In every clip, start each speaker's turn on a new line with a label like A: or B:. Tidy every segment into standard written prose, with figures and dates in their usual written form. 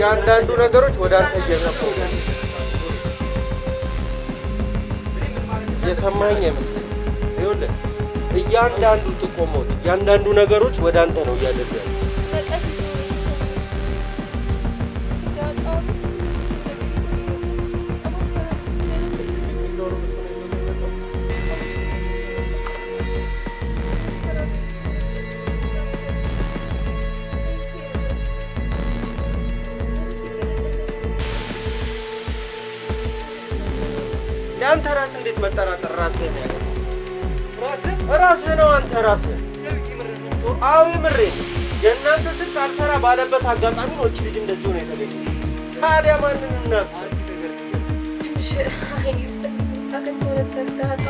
A: እያንዳንዱ ነገሮች ወደ አንተ እየገቡ የሰማኸኝ አይመስለኝም። ይኸውልህ እያንዳንዱ ጥቆማዎች እያንዳንዱ ነገሮች ወደ አንተ ነው እያደረገ ያለው። አንተ ራስህ እንዴት መጠራጠር ራስህ ነው ያለው? ራስህ ነው አንተ ራስህ። አዎ የምሬን ነው። የእናንተ ስልክ አልሰራ ባለበት አጋጣሚ ነው እቺ ልጅ እንደዚህ ሆነ የተገኘ። ታዲያ ማንን እናስብ?
B: ትንሽ አይን ውስጥ ታከተለበት ዳታ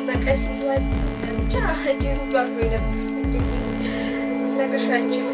B: በቀስ ይዟል። ብቻ እጄን ሁሉ አስሮ ነበር። ነገርሻችን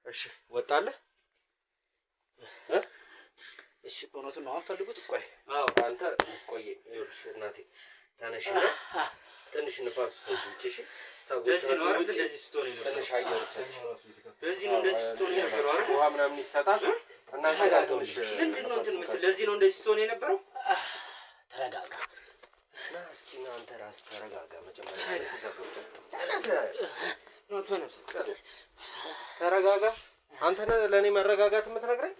A: እሺ ወጣለህ?
C: እሺ እውነቱን ነው አንፈልጉት።
A: ቆይ አዎ አንተ ቆይ ይኸውልሽ እናቴ ታነሽና ትንሽ ንፋስ ሰውጭ። እሺ ሰዎች ነው አይደል እንደዚህ ስቶሪ ነው ትንሽ አየር ሰጭ። ለዚህ ነው እንደዚህ ስቶሪ ነበረው አይደል? ውሃ ምናምን ይሰጣል እና ታጋግምሽ ምንድነው እንትን የምትል? ለዚህ ነው እንደዚህ ስቶሪ የነበረው።
C: ተረጋጋ
A: ና እስኪ ና አንተ ራስህ ተረጋጋ። መጀመሪያ ተረጋጋ። አንተ ነህ ለኔ መረጋጋት የምትነግረኝ?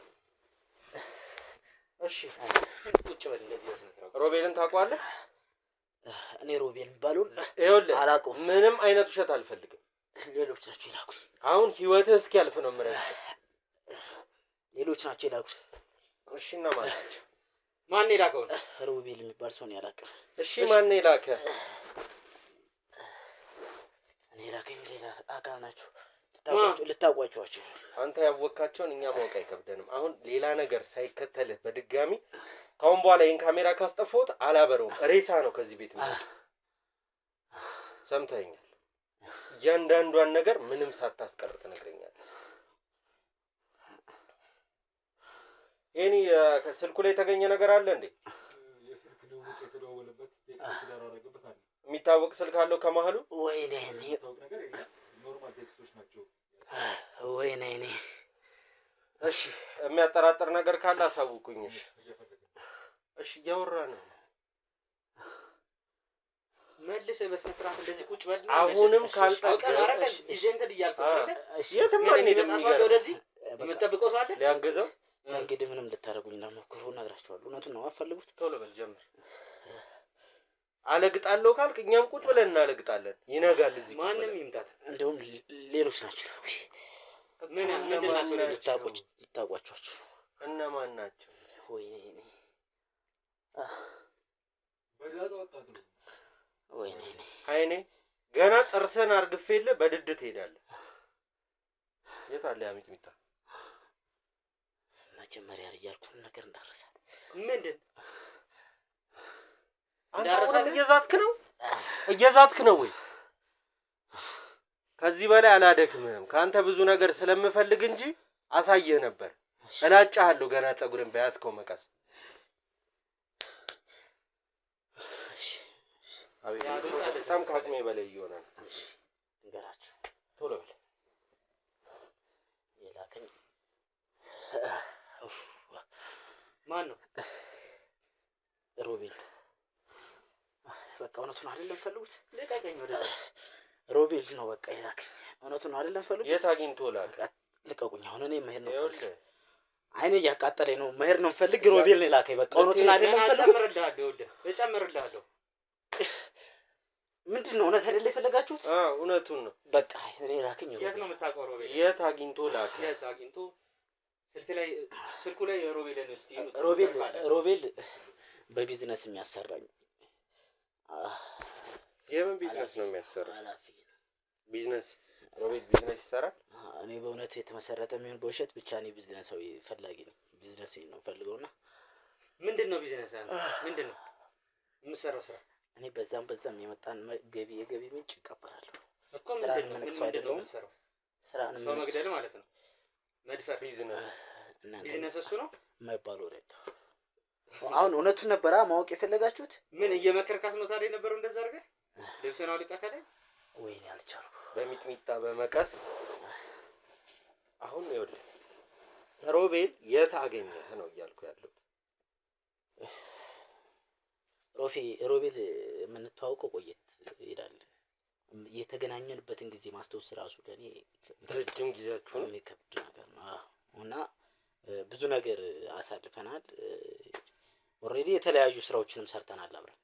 A: እሺ ቁጭ በል እንደዚህ ያስነግረው። ሮቤልን ታውቀዋለህ?
C: እኔ ሮቤል ባሉን
A: ይኸውልህ
C: አላውቀውም።
A: ምንም አይነት ውሸት አልፈልግም።
C: ሌሎች ናቸው ይላኩኝ።
A: አሁን ህይወትህ እስኪያልፍ ነው የምረግጥ።
C: ሌሎች ናቸው ይላኩኝ።
A: እሺ እና ማን ናቸው?
C: ማን ይላከው? ሮቤል የሚባል ሰው ነው ያላቀው።
A: እሺ ማን ይላከ?
C: እኔ ላከኝ ሌላ አካል ናቸው። ልታውቋቸዋቸው
A: አንተ ያወካቸውን እኛ ማወቅ አይከብደንም። አሁን ሌላ ነገር ሳይከተልህ በድጋሚ ካሁን በኋላ ይሄን ካሜራ ካስጠፋሁት አላበረውም። ሬሳ ነው ከዚህ ቤት ማለት ሰምተኸኛል? እያንዳንዷን ነገር ምንም ሳታስቀር ትነግረኛለህ። ስልኩ ላይ የተገኘ ነገር አለ እንዴ?
D: የስልክ ልውውጥ የተደዋወለበት ቴክስት ያደረገበት አለ።
A: የሚታወቅ ስልክ አለው ከመሀሉ?
C: ወይኔ
D: ኖርማል ቴክስቶች ናቸው።
C: ወይኔ
A: እሺ የሚያጠራጥር ነገር ካለ አሳውቁኝ። እሺ እያወራ ነው።
C: መልሰህ በስነ ስርዓት እንደዚህ ቁጭ በል።
A: አሁንም ካልጠቀመሽ
C: ጊዜ እንትን እያልኩ አይደል?
A: የትም አንሄድም።
C: ወደዚህ የምትጠብቀው ሰው አለ
A: ሊያግዘው።
C: እንግዲህ ምንም ልታደርጉኝ እንዳትሞክሩ እነግራችኋለሁ። እውነቱን ነው አትፈልጉት።
A: ቶሎ በል ጀምር። አለግጣለሁ ካልክ እኛም ቁጭ ብለን እናለግጣለን። ይነጋል እዚህ
C: ማንም ይምጣት። እንደውም ሌሎች ናቸው። ምንድን ናቸው? ልታውቋቸው
A: እነማን ናቸው?
C: ወይኔ ወይኔ
A: አይኔ ገና ጥርስን አርግፌልህ በድድ ትሄዳለህ። የት አለ ያ ሚጥሚጣ?
C: መጀመሪያ ያልኩን ነገር እንዳረሳት። ምንድን
A: እንዳረሳት? እየዛትክ ነው ወይ? ከዚህ በላይ አላደክምህም። ካንተ ብዙ ነገር ስለምፈልግ እንጂ አሳየህ ነበር። እላጫለሁ ገና ጸጉርን በያዝከው መቀስ። በጣም ከአቅሜ በላይ እየሆነ ነው።
C: ንገራችሁ
A: ቶሎ በል።
C: የላከኝ ማን ነው? ሮቤል። በቃ እውነቱን አይደለም ፈልጉት። ልቀቀኝ። ወደ ሮቤል ነው በቃ የላከኝ። እውነቱን አይደለም ፈልጉት።
A: የት አግኝቶ ላከ?
C: ልቀቁኝ። አሁን እኔ መሄድ ነው ፈልግ። አይኔ እያቃጠለኝ ነው። መሄድ ነው ፈልግ። ሮቤል ነው የላከኝ። በቃ እውነቱን አይደለም ፈልጉት። እጨምርልሃለሁ። ምንድን ነው? እውነት አይደለ የፈለጋችሁት?
A: እውነቱን ነው።
C: በቃ እኔ ላከኝ።
A: የት ነው የምታውቀው ሮቤል? የት አግኝቶ ላከ?
C: የት አግኝቶ? ስልኩ ላይ ሮቤልን እስቲ ሮቤል በቢዝነስ የሚያሰራኝ
A: የምን ቢዝነስ ነው የሚያሰራው? ቢዝነስ ሮቤል ቢዝነስ ይሰራል።
C: እኔ በእውነት የተመሰረተ የሚሆን በውሸት ብቻ እኔ ቢዝነሳዊ ፈላጊ ነኝ። ቢዝነስ ነው ፈልገውና
A: ምንድነው ቢዝነስ አለ? ምንድነው የምትሰራው ስራ?
C: እኔ በዛም የመጣን የገቢ ምንጭ እቀበላለሁ
A: እኮ ምንድነው የምትሰራው?
C: ስራን
A: ሰው መግደል ማለት ነው። መድፈር ቢዝነስ እሱ ነው
C: የማይባለው ወሬ። አሁን እውነቱን ነበራ ማወቅ የፈለጋችሁት?
A: ምን እየመከርካት ነው ታዲያ የነበረው? እንደዛ አድርገህ ልብስህን አውልቃ ከላይ
C: ወይኔ አልቻልኩ።
A: በሚጥሚጣ በመቀስ አሁን ይኸውልህ ሮቤል የት አገኘህ ነው እያልኩ ያለው።
C: ሮቤል የምንተዋወቀው ቆየት ይላል። የተገናኘንበትን ጊዜ ማስታወስ ራሱ ለኔ
A: ረጅም ጊዜያችሁ ነው።
C: የሚከብድ ነገር ነው እና ብዙ ነገር አሳልፈናል። ኦሬዲ የተለያዩ ስራዎችንም ሰርተናል አብረን።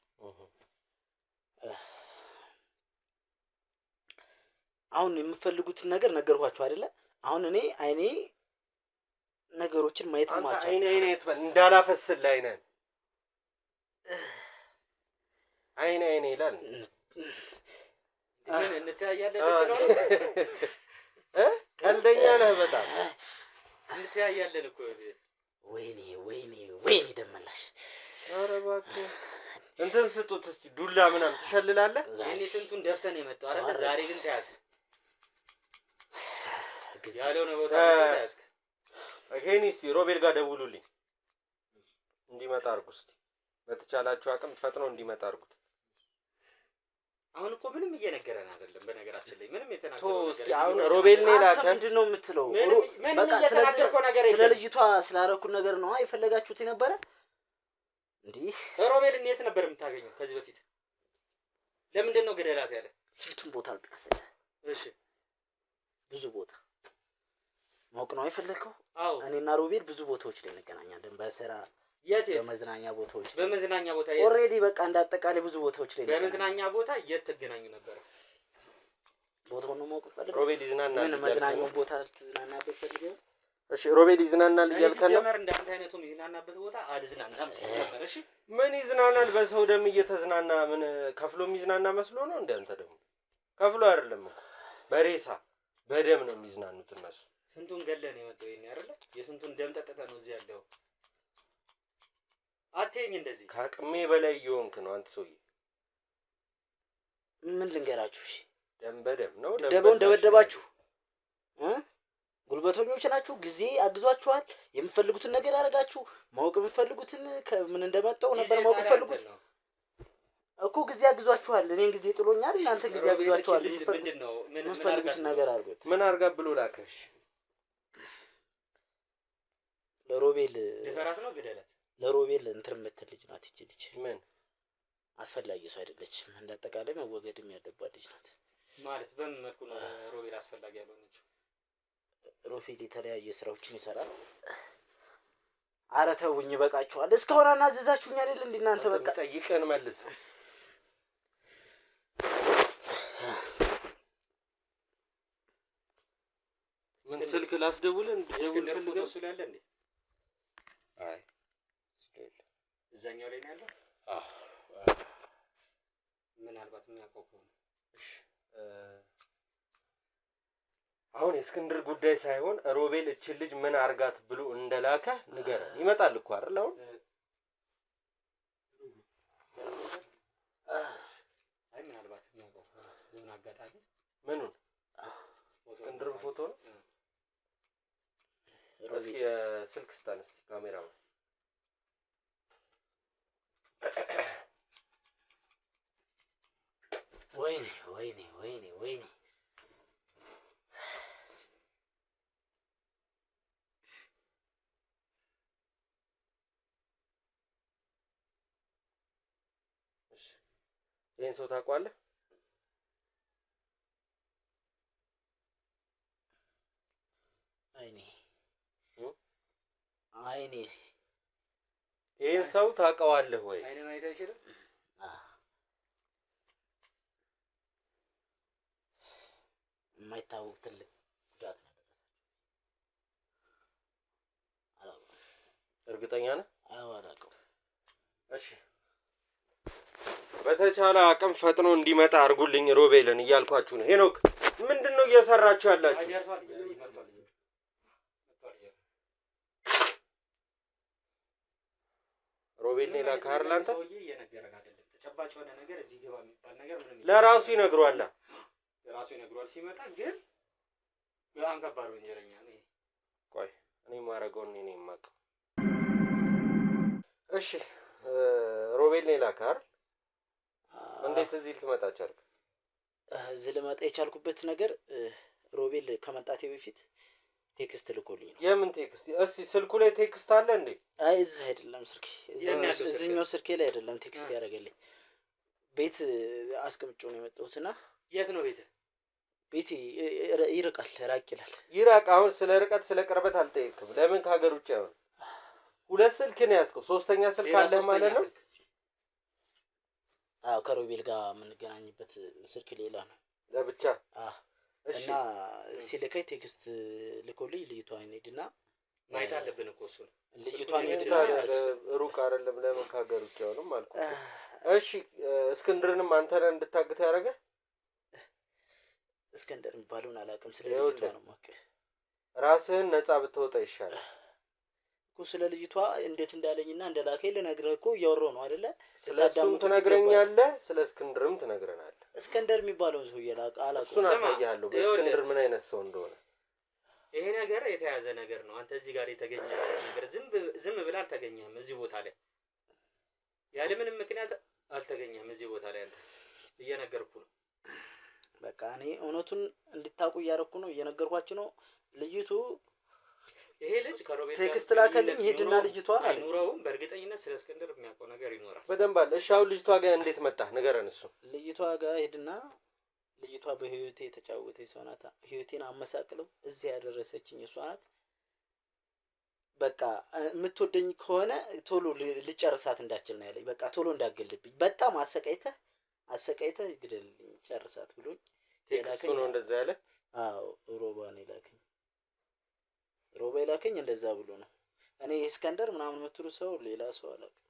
C: አሁን የምፈልጉትን ነገር ነገርኳችሁ አይደለ? አሁን እኔ አይኔ ነገሮችን ማየት ማልቻል
A: አይኔ እንዳላፈስል አይኔ ይላል። ምን እንተያያለን ልትለው ቀልደኛ ነህ በጣም። እንተያያለን እኮ
C: ወይኔ ደመላሽ።
A: ኧረ እባክህ እንትን ስጡት እስቲ ዱላ ምናምን ትሸልላለህ።
C: እኔ ስንቱን ደፍተን የመጣው አይደል? ዛሬ ግን ተያዝ
A: ያለው ነው ቦታ ተያዝክ። ይሄን እስቲ ሮቤል ጋር ደውሉልኝ እንዲመጣ አድርጉ። እስቲ በተቻላችሁ አቅም ፈጥኖ እንዲመጣ አድርጉት።
C: አሁን እኮ ምንም እየነገረን አይደለም። በነገራችን ላይ ምንም የተናገረው ነገር
A: እስቲ አሁን ሮቤል ነው ይላል።
C: ምንድነው የምትለው?
A: በቃ ስለተናገርከው ነገር
C: ስለ ልጅቷ ስላረኩት ነገር ነው የፈለጋችሁት የነበረ እንዴ?
A: ሮቤልን የት ነበር የምታገኘው ከዚህ በፊት? ለምንድን ነው ገደላት ያለ?
C: ስንቱን ቦታ አልጥቀስልህ።
A: እሺ
C: ብዙ ቦታ ማወቅ ነው የፈለከው?
A: አዎ
C: እኔና ሮቤል ብዙ ቦታዎች ላይ እንገናኛለን። በስራ
A: የት
C: በመዝናኛ ቦታዎች ላይ
A: በመዝናኛ ቦታ
C: ኦሬዲ በቃ እንዳጠቃላይ ብዙ ቦታዎች ላይ
A: በመዝናኛ ቦታ የት ተገናኙ ነበር?
C: ቦታውን ነው ማወቅ ፈልገው?
A: ሮቤል ይዝናናል።
C: ምን መዝናኛው ቦታ ልትዝናናበት ፈልገው?
A: እሺ ሮቤል ይዝናናል እያልከኝ ነው?
C: ጀመር እንዳንተ አይነቱም ይዝናናበት ቦታ አልዝናናም ሲጀመር። እሺ
A: ምን ይዝናናል? በሰው ደም እየተዝናና ምን ከፍሎ የሚዝናና መስሎ ነው? እንዳንተ ደግሞ ከፍሎ አይደለም እኮ በሬሳ በደም ነው የሚዝናኑት እነሱ።
C: ስንቱን ገለን የመጣው ይሄን አይደለ? የስንቱን ደም ጠጥተህ ነው እዚህ ያለው። አትይኝ እንደዚህ
A: ከአቅሜ በላይ እየሆንክ ነው አንተ ሰውዬ።
C: ምን ልንገራችሁ? እሺ
A: ደም በደም ነው።
C: ደበውን ደበደባችሁ ጉልበተኞች ናችሁ። ጊዜ አግዟችኋል። የምትፈልጉትን ነገር ያደርጋችሁ። ማወቅ የምትፈልጉትን ከምን እንደመጣው ነበር ማወቅ የምትፈልጉት እኮ ጊዜ አግዟችኋል። እኔን ጊዜ ጥሎኛል፣ እናንተ ጊዜ አግዟችኋል።
A: ምንድነው
C: ምን ፈልጉት ነገር አድርጉት።
A: ምን አርጋ ብሎ ላከሽ?
C: ለሮቤል
A: ደፈራት ነው ገደላት።
C: ለሮቤል እንትን የምትል ልጅ ናት። እቺ ልጅ
A: ምን
C: አስፈላጊ ሰው አይደለችም። እንዳጠቃላይ መወገድም ያለባት ልጅ ናት።
A: ማለት በምን መልኩ ነው ሮቤል አስፈላጊ ያልሆነችው?
C: ሮቤል የተለያየ ስራዎችን ይሰራል። ኧረ ተውኝ፣ በቃችኋል። እስካሁን አናዘዛችሁኝ አይደል እንዴ እናንተ? በቃ
A: ጠይቀን መልስ። ምን ስልክ ላስደውል እንደደውል ፈልገው ስላለ እንዴ? አይ
C: እዛኛው ላይ ነው ያለው።
A: ምናልባት የሚያውቀው ከሆነ እሺ። አሁን የእስክንድር ጉዳይ ሳይሆን ሮቤል እቺን ልጅ ምን አርጋት ብሎ እንደላከ ንገረን። ይመጣል እኮ አይደል? አሁን
C: አይ ምናልባት የሚያውቀው ምን አጋጣሚ
A: ምኑን እስክንድር ፎቶ ነው። እስኪ የስልክ ስታን እስኪ ካሜራው
C: ወይኔ
A: ይሄን ሰው ታውቀዋለህ?
C: አይኔ
A: ይሄን ሰው ታውቀዋለህ ወይ?
C: አይኔ ማየት አይችልም። የማይታወቅ ትልቅ ጉዳት ነው
A: እርግጠኛ ነህ?
C: አዎ አላውቅም።
A: እሺ በተቻለ አቅም ፈጥኖ እንዲመጣ አድርጉልኝ ሮቤልን እያልኳችሁ ነው። ሄኖክ ምንድነው እየሰራችሁ ያላችሁ? ሮቤል ሌላ ካርላንተ ለራሱ ይነግሯል።
E: ለራሱ ይነግሯል ሲመጣ ግን በጣም ከባድ ወንጀለኛ ነው።
A: ቆይ እኔ ማረጋው እኔ ነኝ የማውቀው። እሺ ሮቤል ሌላ ካር እንዴት እዚህ ልትመጣ ቻልክ?
C: እዚህ ልመጣ የቻልኩበት ነገር ሮቤል ከመጣቴ በፊት ቴክስት ልኮልኝ ነው።
A: የምን ቴክስት? እስቲ ስልኩ ላይ ቴክስት አለ እንዴ?
C: አይ እዚህ አይደለም ስልኬ፣ እዚህኛው ስልኬ ላይ አይደለም ቴክስት ያደረገልኝ። ቤት አስቀምጬው ነው የመጣሁትና።
E: የት ነው ቤት?
C: ቤቴ ይርቃል፣ ራቅ ይላል።
A: ይራቅ። አሁን ስለ ርቀት ስለ ቅርበት አልጠየቅም። ለምን ከሀገር ውጭ አይሆን? ሁለት ስልክ ነው ያዝከው፣ ሶስተኛ ስልክ አለ ማለት ነው?
C: አዎ ከሮቤል ጋር የምንገናኝበት ስልክ ሌላ ነው
A: ለብቻ።
C: እና ሲልከኝ ቴክስት ልኮልኝ ልጅቷን ሄድና
E: ማየት አለብን እኮ እሱን።
C: ልጅቷን ሄድና
A: ሩቅ አይደለም ለምን ከሀገር ውጭ አይሆንም አልኩት። እሺ እስክንድርንም አንተ ነህ እንድታግት ያደረገ?
C: እስክንድር የሚባለውን አላውቅም። ስለ ልጅቷ ነው የማውቀው።
A: ራስህን ነፃ ብትወጣ ይሻላል
C: እኮ። ስለ ልጅቷ እንዴት እንዳለኝና እንደላከኝ ልነግርህ እኮ እያወራሁ ነው አይደለ?
A: ስለሱም ትነግረኛለህ፣ ስለ እስክንድርም ትነግረናለህ።
C: እስክንድር የሚባለውን ሰውዬ አላውቅም።
A: እሱን አሳያለሁ እስክንድር ምን አይነት ሰው እንደሆነ።
E: ይሄ ነገር የተያዘ ነገር ነው። አንተ እዚህ ጋር የተገኘ ነገር ዝም ብለህ አልተገኘህም። እዚህ ቦታ ላይ ያለ ምንም ምክንያት አልተገኘህም። እዚህ ቦታ ላይ አንተ እየነገርኩህ ነው።
C: በቃ እኔ እውነቱን እንድታውቁ እያደረኩ ነው፣ እየነገርኳችሁ ነው። ልጅቱ
E: ይሄ ልጅ ከሮቤል
C: ቴክስት ላከልኝ ሄድና ልጅቷን አለ
E: አይኑረውም። በርግጠኝነት ስለ እስክንድር የሚያውቀው ነገር ይኖራል
A: በደንብ አለ። እሺ አሁን ልጅቷ ጋር እንዴት መጣህ ንገረን። እሱ
C: ልጅቷ ጋር ሄድና ልጅቷ በህይወቴ የተጫወተች ሰው ናት። ህይወቴን አመሳቅለው እዚህ ያደረሰችኝ እሷ ናት። በቃ የምትወደኝ ከሆነ ቶሎ ልጨርሳት እንዳችል ነው ያለኝ። በቃ ቶሎ እንዳገልብኝ በጣም አሰቃይተህ ግደልልኝ ጨርሳት ብሎኝ
A: ቴክስቱ ነው እንደዛ ያለ።
C: አዎ ሮባ ይላከኝ እንደዛ ብሎ ነው። እኔ እስክንድር ምናምን የምትሉ ሰው ሌላ ሰው አላውቅም።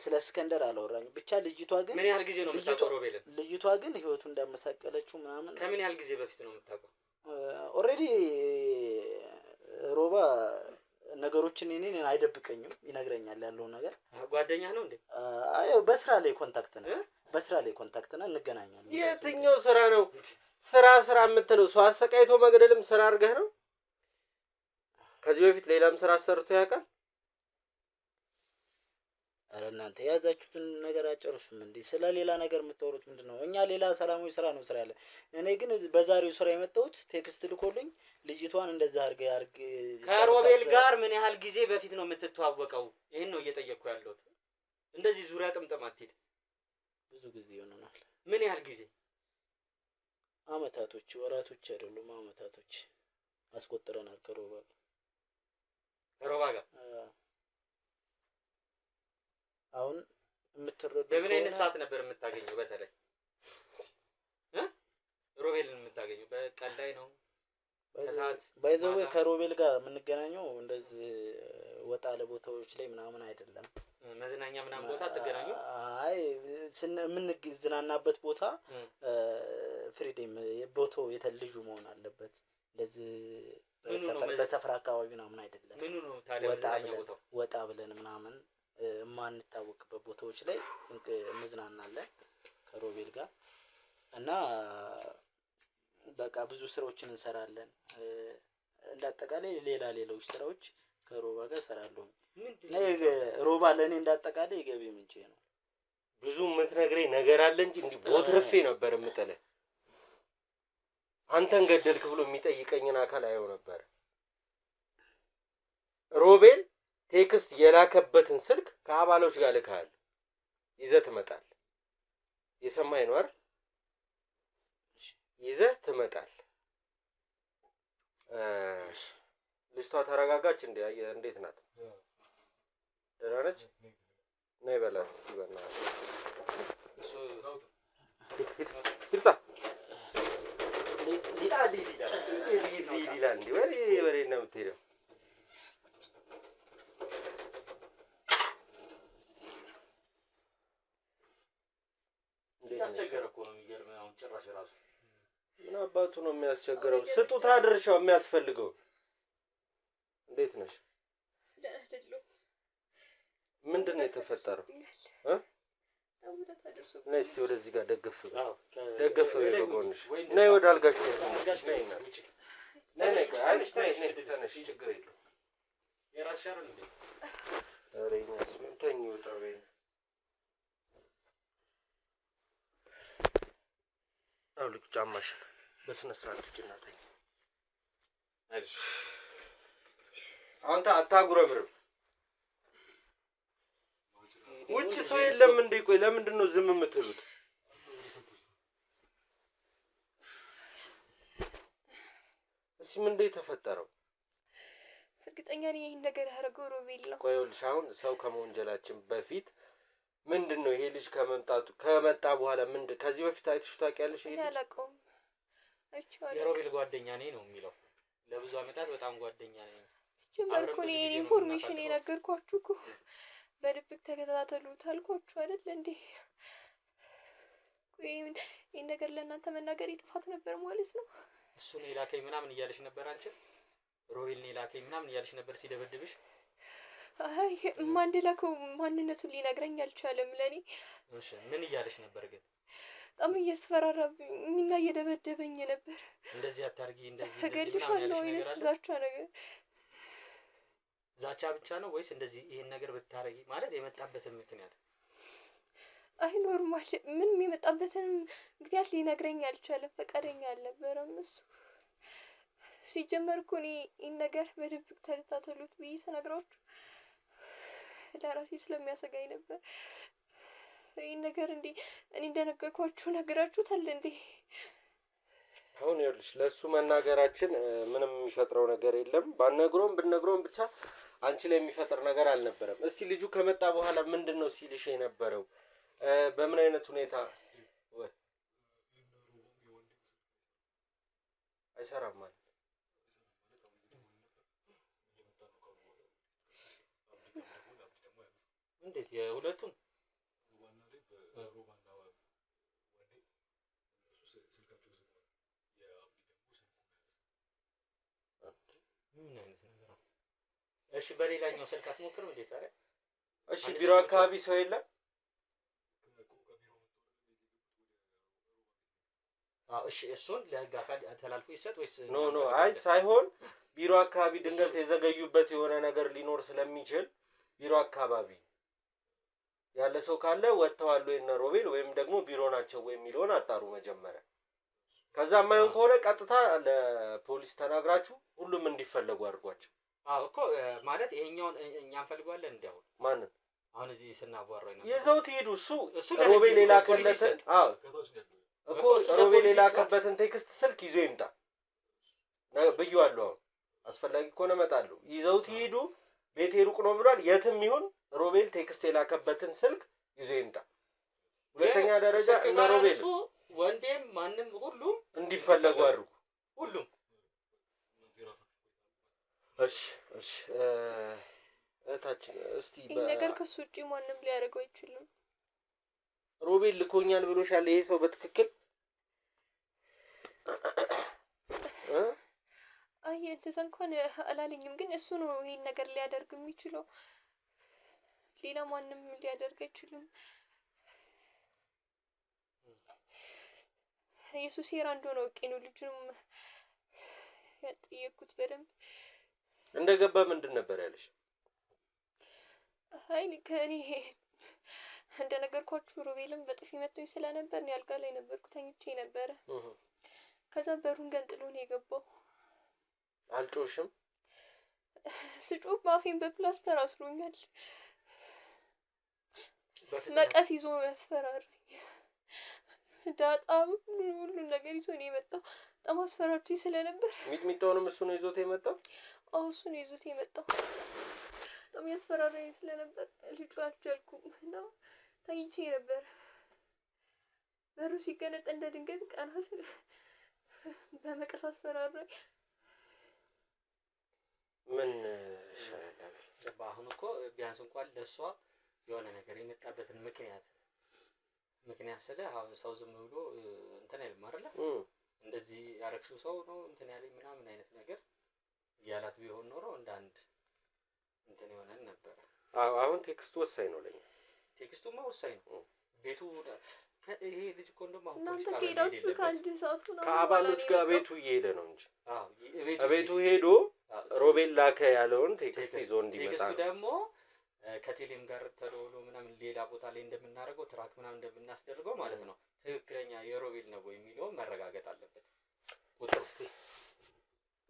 C: ስለ እስክንድር አላወራኝም። ብቻ ልጅቷ ግን
E: ምን ያህል ጊዜ ነው የምታውቀው ሮቤልን?
C: ልጅቷ ግን ህይወቱ እንዳመሳቀለችው ምናምን
E: ከምን ያህል ጊዜ በፊት ነው የምታውቀው?
C: ኦልሬዲ ሮባ ነገሮችን እኔን አይደብቀኝም፣ ይነግረኛል ያለውን ነገር።
E: ጓደኛ ነው እንዴ?
C: አዎ በስራ ላይ ኮንታክት ነን፣ እንገናኛለን።
A: የትኛው ስራ ነው? ስራ የምትለው ሰው አሰቃይቶ መግደልም ስራ አድርገህ ነው? ከዚህ በፊት ሌላም ስራ ሰርቶ ያውቃል?
C: አረ እናንተ የያዛችሁትን ነገር አጨርሱም እንዴ? ስለ ሌላ ነገር የምታወሩት ምንድነው? እኛ ሌላ ሰላማዊ ስራ ነው ስራ ያለ። እኔ ግን በዛሬው ስራ የመጣሁት ቴክስት ልኮልኝ ልጅቷን እንደዛ አርግ
E: ከሮቤል ጋር ምን ያህል ጊዜ በፊት ነው የምትተዋወቀው? ይሄን ነው እየጠየቅኩ ያለሁት። እንደዚህ ዙሪያ ጥምጥም አትሄድ።
C: ብዙ ጊዜ ይሆናል።
E: ምን ያህል ጊዜ?
C: አመታቶች፣ ወራቶች አይደሉም አመታቶች አስቆጥረናል ከሮባ ጋር። አሁን የምትረዱ
E: በምን አይነት ሰዓት ነበር የምታገኘው? በተለይ ሮቤልን የምታገኘው በቀን ላይ ነው?
C: ባይዘው ከሮቤል ጋር የምንገናኘው እንደዚህ ወጣ ለቦታዎች ላይ ምናምን አይደለም።
E: መዝናኛ ምናምን ቦታ ተገናኙ?
C: አይ የምንዝናናበት ቦታ ፍሪዴም ቦታው የተልጁ መሆን አለበት። እንደዚህ በሰፈር አካባቢ ምናምን አይደለም።
E: ምኑ ነው ታዲያ መዝናኛ ቦታው?
C: ወጣ ብለን ምናምን የማንታወቅበት ቦታዎች ላይ እንዝናናለን ከሮቤል ጋር እና በቃ ብዙ ስራዎችን እንሰራለን። እንዳጠቃላይ ሌሎች ስራዎች ከሮባ ጋር እሰራለሁ። ሮባ ለእኔ እንዳጠቃላይ የገቢ ምንጭ ነው።
A: ብዙ የምትነግረኝ ነገር አለ እንጂ እንዲህ ቦትርፌ ነበር የምጥልህ። አንተን ገደልክ ብሎ የሚጠይቀኝን አካል አየው ነበር። ሮቤል ቴክስት የላከበትን ስልክ ከአባሎች ጋር ልካል ይዘህ ትመጣለህ። የሰማኸኝ ነው አይደል? ይዘህ ትመጣለህ። ልጅቷ ተረጋጋች እንዴ? እንዴት ናት? ደህና ነች? ነይ በላት እስቲ በእናትህ። ይላል እንዴ? ወሬ ነው የምትሄደው?
E: ያስቸገረ እኮ ነው የሚገርም አሁን ጭራሽ ራሱ
A: ምን አባቱ ነው የሚያስቸግረው ስጡታ ድርሻው የሚያስፈልገው እንዴት ነሽ ምንድነው የተፈጠረው ነይ እስኪ ወደዚህ ጋር ደግፍ በጎንሽ ነይ ወደ አልጋሽ ነይ ተነሽ ችግር የለውም
E: የራስሽ አይደል እንዴ
A: ኧረ እኛስ ምን ተኝ ወጣው አውልቅ ጫማሽን በስነ ስርዓት ልጅና ተኝ አይዞሽ አንተ አታጉረምርም ውጭ ሰው የለም እንዴ ቆይ ለምንድን ነው ዝም የምትሉት እሺ ምን እንደ ተፈጠረው
B: እርግጠኛ ነኝ ይሄን ነገር ያደረገው ሮቤል ነው
A: ቆይ ልጅ አሁን ሰው ከመወንጀላችን በፊት ምንድነው ይሄ ልጅ ከመጣ በኋላ ከዚህ በፊት አይተሽ ታውቂያለሽ ይሄ ልጅ
B: ያላቀው
E: የሮቤል ጓደኛ ነኝ ነው የሚለው ለብዙ አመታት በጣም ጓደኛ ነኝ
B: ሲጀመር እኮ እኔ ኢንፎርሜሽን የነገርኳችሁ እኮ በድብቅ ተከታተሉት አልኳችሁ አይደል እንዴ ይሄን ነገር ለእናንተ መናገር ይጥፋት ነበር ማለት ነው
E: እሱ ነው ላከኝ ምናምን እያለሽ ነበር አንቺ ሮቤል ነው ላከኝ ምናምን እያለሽ ነበር ሲደበድብሽ
B: አይ ማንደላከው ማንነቱን ሊነግረኝ አልቻለም ለኔ
E: እሺ ምን እያለሽ ነበር ግን
B: በጣም እየስፈራራብኝና እየደበደበኝ ነበር
E: እንደዚህ አታርጊ እንደዚህ
B: እገልሻለሁ ወይስ ዛቻ ነገር
E: ዛቻ ብቻ ነው ወይስ እንደዚህ ይሄን ነገር ብታረጊ ማለት የመጣበትን ምክንያት
B: አይ ኖርማል ምንም የመጣበትን ምክንያት ሊነግረኝ አልቻለም ፈቃደኛ አልነበረም እሱ ሲጀመር እኮ እኔ ይሄን ነገር በድብቅ ተከታተሉት ብዬ ስነግራችሁ ለራሴ ስለሚያሰጋኝ ነበር ይሄን ነገር እንዴ እኔ እንደነገርኳችሁ ነገራችሁታል እንዴ
A: አሁን ይኸውልሽ ለሱ መናገራችን ምንም የሚፈጥረው ነገር የለም ባነግሮም ብነግሮም ብቻ አንቺ ላይ የሚፈጥር ነገር አልነበረም እስቲ ልጁ ከመጣ በኋላ ምንድነው ሲልሽ የነበረው በምን አይነት ሁኔታ ወይ አይሰራም ማለት
E: እንዴት የሁለቱም እሺ በሌላኛው ስልክ አትሞክርም እንዴ ታዲያ
A: እሺ ቢሮ አካባቢ ሰው የለም
E: እሺ እሱን ለህግ አካል ተላልፎ ይሰጥ ወይስ
A: ኖ አይ ሳይሆን ቢሮ አካባቢ ድንገት የዘገዩበት የሆነ ነገር ሊኖር ስለሚችል ቢሮ አካባቢ ያለ ሰው ካለ ወጥተዋል ወይ እና ሮቤል ወይም ደግሞ ቢሮ ናቸው ወይ የሚለውን አጣሩ መጀመሪያ ከዛ ማይሆን ከሆነ ቀጥታ ለፖሊስ ተናግራችሁ ሁሉም እንዲፈለጉ አድርጓቸው
E: እኮ ማለት ይሄኛውን እኛ እንፈልጋለን እንዴ ማንን አሁን እዚህ ስናዋራው ነው
A: ይዘውት ሄዱ እሱ ሮቤል የላከለትን እኮ ሮቤል የላከበትን ቴክስት ስልክ ይዞ ይምጣ ብዬዋለሁ አስፈላጊ ከሆነ እመጣለሁ ይዘውት ሄዱ ቤቴ ሩቅ ነው ብሏል የትም ይሁን ሮቤል ቴክስት የላከበትን ስልክ ይዞ ይምጣ ሁለተኛ ደረጃ እና ሮቤል
E: ወንዴም ማንንም ሁሉም
A: እንዲፈለጉ አድርጉ
E: ሁሉም
A: እሺ እታችን እስቲ
B: ይሄ ነገር ከሱ ውጪ ማንንም ሊያደርገው አይችልም
A: ሮቤል ልኮኛል ብሎሻል ይሄ ሰው በትክክል
B: አይ እንደዛ እንኳን አላለኝም ግን እሱ ነው ይሄን ነገር ሊያደርግ የሚችለው ሌላ ማንንም ሊያደርግ አይችልም ኢየሱስ ይራንዶ ነው ቀኑ ልጅንም ያጠየቁት በደንብ
A: እንደገባ ምንድን ነበር ያለሽ
B: አይ ከኔ እንደነገርኳችሁ ሮቤልም በጥፊ መጥቶኝ ስለነበር ነው ያልጋ ላይ ነበርኩ ተኝቼ ነበር ከዛ በሩን ገንጥሎ ነው የገባው
A: አልጮሽም
B: ስጮህ ባፌን በፕላስተር አስሮኛል መቀስ ይዞ ያስፈራራኝ ዳጣም ሁሉ ነገር ይዞ ነው የመጣው በጣም አስፈራርቶኝ ስለነበር
A: ሚጥሚጣውንም እሱ ነው ይዞት የመጣው
B: እሱ ነው ይዞት የመጣው በጣም ያስፈራራኝ ስለነበር ልጁ አልቻልኩም ነው ተኝቼ ነበር በሩ ሲገነጥ እንደ ድንገት ቀና ስለ በመቀስ አስፈራራኝ
A: ምን
E: አሁን እኮ ቢያንስ እንኳን ለሷ የሆነ ነገር የመጣበትን ምክንያት ምክንያት ስለ አሁን ሰው ዝም ብሎ እንትን አይልም አይደለ? እንደዚህ ያረክሽው ሰው ነው እንትን ያለኝ ምናምን አይነት ነገር ያላት ቢሆን ኖሮ እንደ አንድ እንትን ይሆነን ነበር።
A: አሁን ቴክስቱ ወሳኝ ነው ለኛ።
E: ቴክስቱማ ወሳኝ ነው። ቤቱ ይሄ ልጅ እኮ እንደውም አሁን
B: እናንተ ከሄዳችሁ ከአንድ ሰዓት ነው
A: ከአባሎች ጋር ቤቱ እየሄደ ነው እንጂ ቤቱ ሄዶ ሮቤል ላከ ያለውን ቴክስት ይዞ እንዲመጣ
E: ቴክስቱ ደግሞ ከቴሌም ጋር ተደውሎ ምናምን ሌላ ቦታ ላይ እንደምናደርገው ትራክ ምናምን እንደምናስደርገው ማለት ነው። ትክክለኛ የሮቤል ነው ወይ የሚለው መረጋገጥ አለበት።
A: እስቲ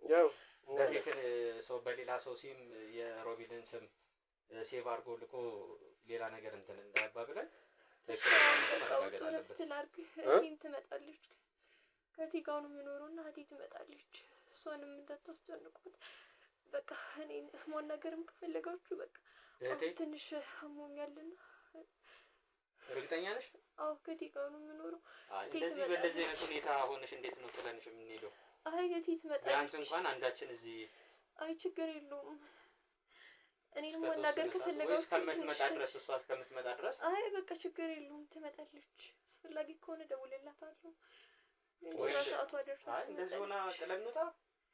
A: ያው
E: በፊት ሰው በሌላ ሰው ሲም የሮቤልን ስም ሴቭ አድርጎ ልኮ ሌላ ነገር እንትን እንዳያባብለን ትክክለኛ መረጋገጥ አለበት።
B: እህቴም ትመጣለች ከእህቴ ጋር ነው የምኖረውና እህቴ ትመጣለች። እሷንም እንዳታስጨንቁት በቃ እኔን ማናገርም ከፈለጋችሁ በቃ ትንሽ አሞኛልና።
E: እርግጠኛ ነሽ?
B: አዎ ከእህቴ ጋር ነው የምኖረው።
E: እንደዚህ በእንደዚህ አይነት ሁኔታ ሆነሽ እንዴት ነው ጥለንሽ የምንሄደው?
B: አይ እህቴ ትመጣለች።
E: ቢያንስ እንኳን አንዳችን እዚህ
B: አይ ችግር የለውም። እኔን ማናገር ከፈለጋችሁ
E: እስከምትመጣ ድረስ እሷ እስከምትመጣ ድረስ
B: አይ በቃ ችግር የለውም ትመጣለች። አስፈላጊ ከሆነ ደውልላታለሁ።
E: ወይ
B: ሰዓቱ አደረሰ።
E: አይ እንደዚህ ሆና ጥለን እንውጣ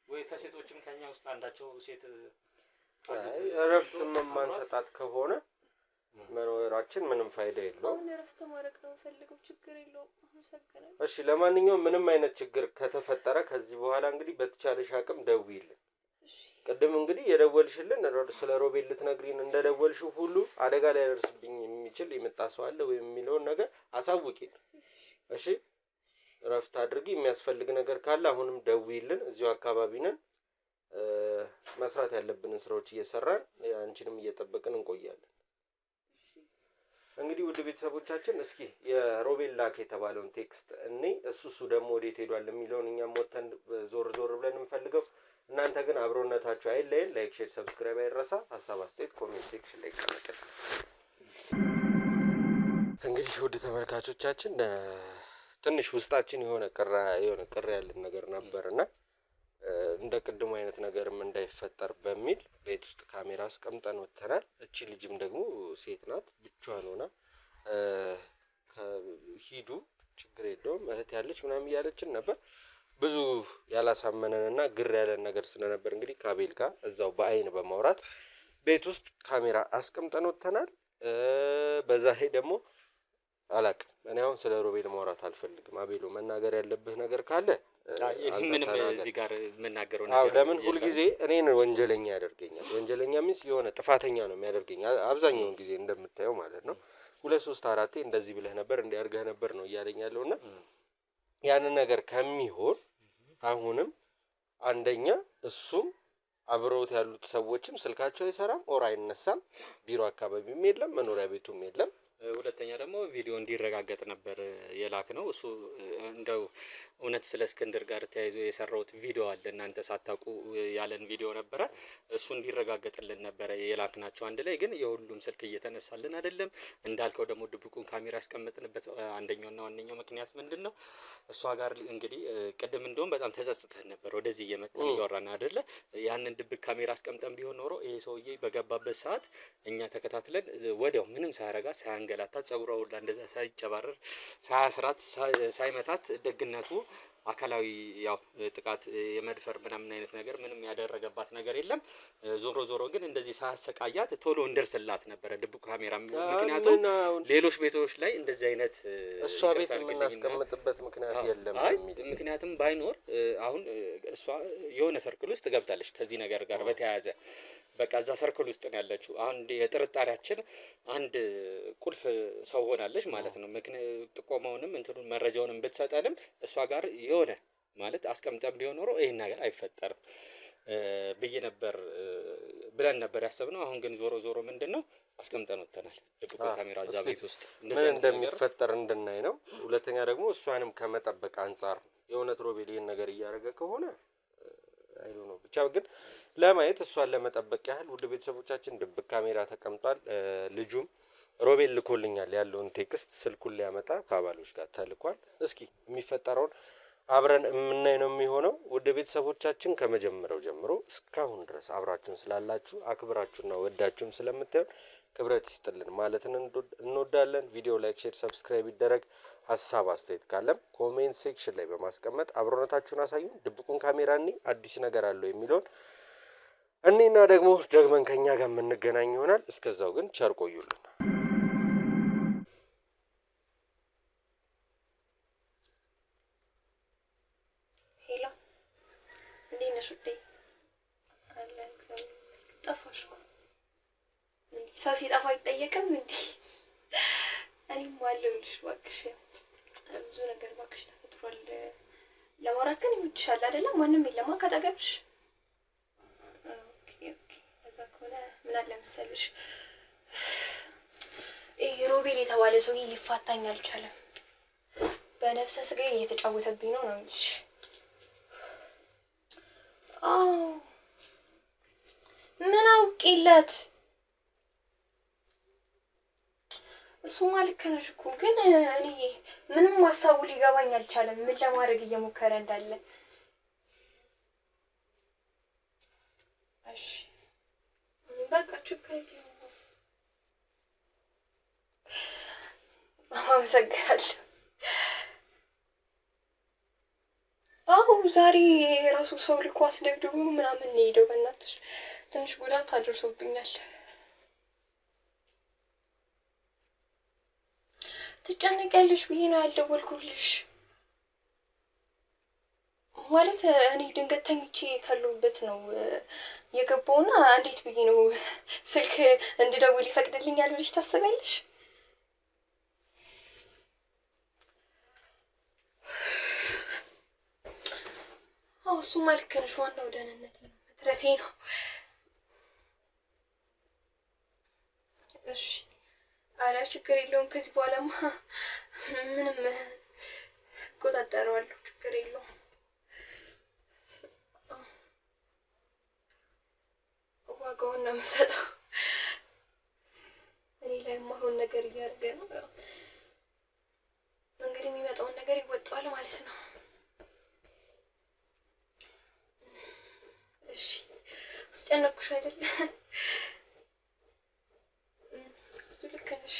E: ወይ ከሴቶችም ከኛ ውስጥ አንዳቸው ሴት
A: እረፍት የማንሰጣት ከሆነ መኖራችን ምንም ፋይዳ የለውም።
B: አሁን እረፍት ማድረግ ነው ፈልገው ችግር የለውም። አመሰግናለሁ።
A: እሺ ለማንኛውም ምንም አይነት ችግር ከተፈጠረ ከዚህ በኋላ እንግዲህ በተቻለሽ አቅም ደውይልን። ቅድም እንግዲህ የደወልሽልን ስለ ሮቤል ልትነግሪን እንደደወልሽው ሁሉ አደጋ ላይ ያደርስብኝ የሚችል የመጣ ሰው አለ ወይ የሚለውን ነገር አሳውቂን። እሺ እረፍት አድርጊ። የሚያስፈልግ ነገር ካለ አሁንም ደውይልን። እዚሁ አካባቢ ነን። መስራት ያለብንን ስራዎች እየሰራን አንቺንም እየጠበቅን እንቆያለን። እንግዲህ ውድ ቤተሰቦቻችን እስኪ የሮቤል ላክ የተባለውን ቴክስት እሱ ደግሞ ወዴት ሄዷል የሚለውን እኛም ወተን ዞር ዞር ብለን እንፈልገው። እናንተ ግን አብሮነታችሁ አይለየን። ላይክ፣ ሼር፣ ሰብስክራይብ አይረሳ። ሀሳብ አስተያየት ኮሜንት ሴክሽን ላይ ቀመጠን። እንግዲህ ውድ ተመልካቾቻችን ትንሽ ውስጣችን የሆነ ቅር ያለን ነገር ነበርና እንደ ቅድሙ አይነት ነገርም እንዳይፈጠር በሚል ቤት ውስጥ ካሜራ አስቀምጠን ወተናል። እቺ ልጅም ደግሞ ሴት ናት፣ ብቻዋን ሆና ሂዱ ችግር የለውም እህት ያለች ምናምን እያለችን ነበር። ብዙ ያላሳመነንና ግር ያለን ነገር ስለነበር እንግዲህ ከአቤል ጋር እዛው በአይን በማውራት ቤት ውስጥ ካሜራ አስቀምጠን ወተናል። በዛ ላይ ደግሞ አላቅም እኔ አሁን ስለ ሮቤል ማውራት አልፈልግም። አቤሎ መናገር ያለብህ ነገር ካለ
E: ምንም እዚህ ጋር መናገረው ነገር
A: ለምን ሁሉ ጊዜ እኔን ወንጀለኛ ያደርገኛል? ወንጀለኛ ሚንስ የሆነ ጥፋተኛ ነው የሚያደርገኝ አብዛኛውን ጊዜ እንደምታየው ማለት ነው። 2 3 4 እንደዚህ ብለህ ነበር እንዲያርገህ ነበር ነው እያለኝ ያለውና ያንን ነገር ከሚሆን አሁንም አንደኛ እሱም አብረውት ያሉት ሰዎችም ስልካቸው አይሰራም ኦር አይነሳም፣ ቢሮ አካባቢም የለም፣ መኖሪያ ቤቱም የለም።
E: ሁለተኛ ደግሞ ቪዲዮ እንዲረጋገጥ ነበር የላክ ነው። እሱ እንደው እውነት ስለ እስክንድር ጋር ተያይዞ የሰራውት ቪዲዮ አለ እናንተ ሳታውቁ ያለን ቪዲዮ ነበረ። እሱ እንዲረጋገጥልን ነበረ የላክናቸው አንድ ላይ። ግን የሁሉም ስልክ እየተነሳልን አይደለም። እንዳልከው ደግሞ ድብቁን ካሜራ ያስቀመጥንበት አንደኛውና ዋነኛው ምክንያት ምንድነው? እሷ ጋር እንግዲህ ቅድም እንደውም በጣም ተጸጽተን ነበር ወደዚህ እየመጣን እያወራን አይደለ? ያንን ድብቅ ካሜራ አስቀምጠን ቢሆን ኖሮ ይሄ ሰውዬ በገባበት ሰዓት እኛ ተከታትለን ወዲያው ምንም ሳያረጋ ሳያንገላታት ጸጉሯ ሁላ እንደዛ ሳይጨባረር ሳያስራት ሳይመታት ደግነቱ አካላዊ ያው ጥቃት የመድፈር ምናምን አይነት ነገር ምንም ያደረገባት ነገር የለም። ዞሮ ዞሮ ግን እንደዚህ ሳያሰቃያት ቶሎ እንደርስላት ነበረ ድብቁ ካሜራ። ምክንያቱም ሌሎች ቤቶች ላይ እንደዚህ አይነት
A: እሷ ቤት የምናስቀምጥበት ምክንያት የለም።
E: ምክንያቱም ባይኖር አሁን እሷ የሆነ ሰርክል ውስጥ ገብታለች ከዚህ ነገር ጋር በተያያዘ በቃ እዛ ሰርክል ውስጥ ነው ያለችው። አንድ የጥርጣሬያችን አንድ ቁልፍ ሰው ሆናለች ማለት ነው። ጥቆማውንም እንትኑን መረጃውንም ብትሰጠንም እሷ ጋር የሆነ ማለት አስቀምጠን ቢሆን ኖሮ ይሄን ነገር አይፈጠርም ብለን ነበር ያሰብነው። አሁን ግን ዞሮ ዞሮ ምንድነው አስቀምጠን ወጥተናል ድብቁ ካሜራ እዛ ቤት ውስጥ
A: ምን እንደሚፈጠር እንድናይ ነው። ሁለተኛ ደግሞ እሷንም ከመጠበቅ አንፃር የእውነት ሮቤል ይሄን ነገር እያደረገ ከሆነ አይዶ ነው ብቻ ግን ለማየት እሷን ለመጠበቅ ያህል ውድ ቤተሰቦቻችን ድብቅ ካሜራ ተቀምጧል። ልጁም ሮቤል ልኮልኛል ያለውን ቴክስት ስልኩን ሊያመጣ ከአባሎች ጋር ተልኳል። እስኪ የሚፈጠረውን አብረን የምናይ ነው የሚሆነው። ውድ ቤተሰቦቻችን ከመጀመሪያው ጀምሮ እስካሁን ድረስ አብራችሁን ስላላችሁ አክብራችሁና ወዳችሁም ስለምታዩ ክብረት ይስጥልን ማለትን እንወዳለን። ቪዲዮ ላይክ፣ ሼር፣ ሰብስክራይብ ይደረግ። ሀሳብ አስተያየት ካለም ኮሜንት ሴክሽን ላይ በማስቀመጥ አብሮነታችሁን አሳዩን። ድብቁን ካሜራ እኔ አዲስ ነገር አለው የሚለውን እኔና ደግሞ ደግመን ከኛ ጋር የምንገናኝ ይሆናል። እስከዛው ግን ቸር ቆዩልን።
B: ሄሎ እንዴት ነሽ ውዴ? አለን እግዚአብሔር ይመስገን። ጠፋሽ እኮ ሰው ሲጠፋ አይጠየቅም እንዴ? እኔም አለሁልሽ እባክሽ። ብዙ ነገር እባክሽ ተፈጥሯል። ለማውራት ግን ይመችሻል አይደለም? ማንም የለማ ካጠገብሽ? ኦኬ እዛ ከሆነ ምን አለ መሰልሽ፣ ይሄ ሮቤል የተባለ ሰውዬ ሊፋታኝ አልቻለም። በነፍሰ ስጋዬ እየተጫወተብኝ ነው እንጂ። አዎ ምን አውቄለት? እሱማ ልክ ነሽ እኮ ግን እኔ ምንም ሀሳቡ ሊገባኝ አልቻለም፣ ምን ለማድረግ እየሞከረ እንዳለ። እሺ በቃ ችግር የለውም። አመሰግናለሁ። አዎ ዛሬ የራሱ ሰው ልኮ አስደብድቦ ምናምን ነው የሄደው። በእናትሽ ትንሽ ጉዳት አድርሶብኛል። ትጨነቂያለሽ ብዬ ነው ያልደወልኩልሽ። ማለት እኔ ድንገት ተኝቼ ካለሁበት ነው የገባውና እንዴት ብዬ ነው ስልክ እንድደውል ይፈቅድልኛል ብለሽ ታስቢያለሽ? አዎ እሱማ ልክ ነሽ። ዋናው ደህንነት ነው፣ መትረፌ ነው። እሺ አረ ችግር የለውም። ከዚህ በኋላማ ምንም እቆጣጠረዋለሁ። ችግር የለውም። ዋጋውን ነው የምሰጠው። እኔ ላይ የማይሆን ነገር እያደረገ ነው። እንግዲህ የሚመጣውን ነገር ይወጣዋል ማለት ነው። እሺ አስጨነቅኩሽ አይደለ? ብዙ ልክ ነሽ።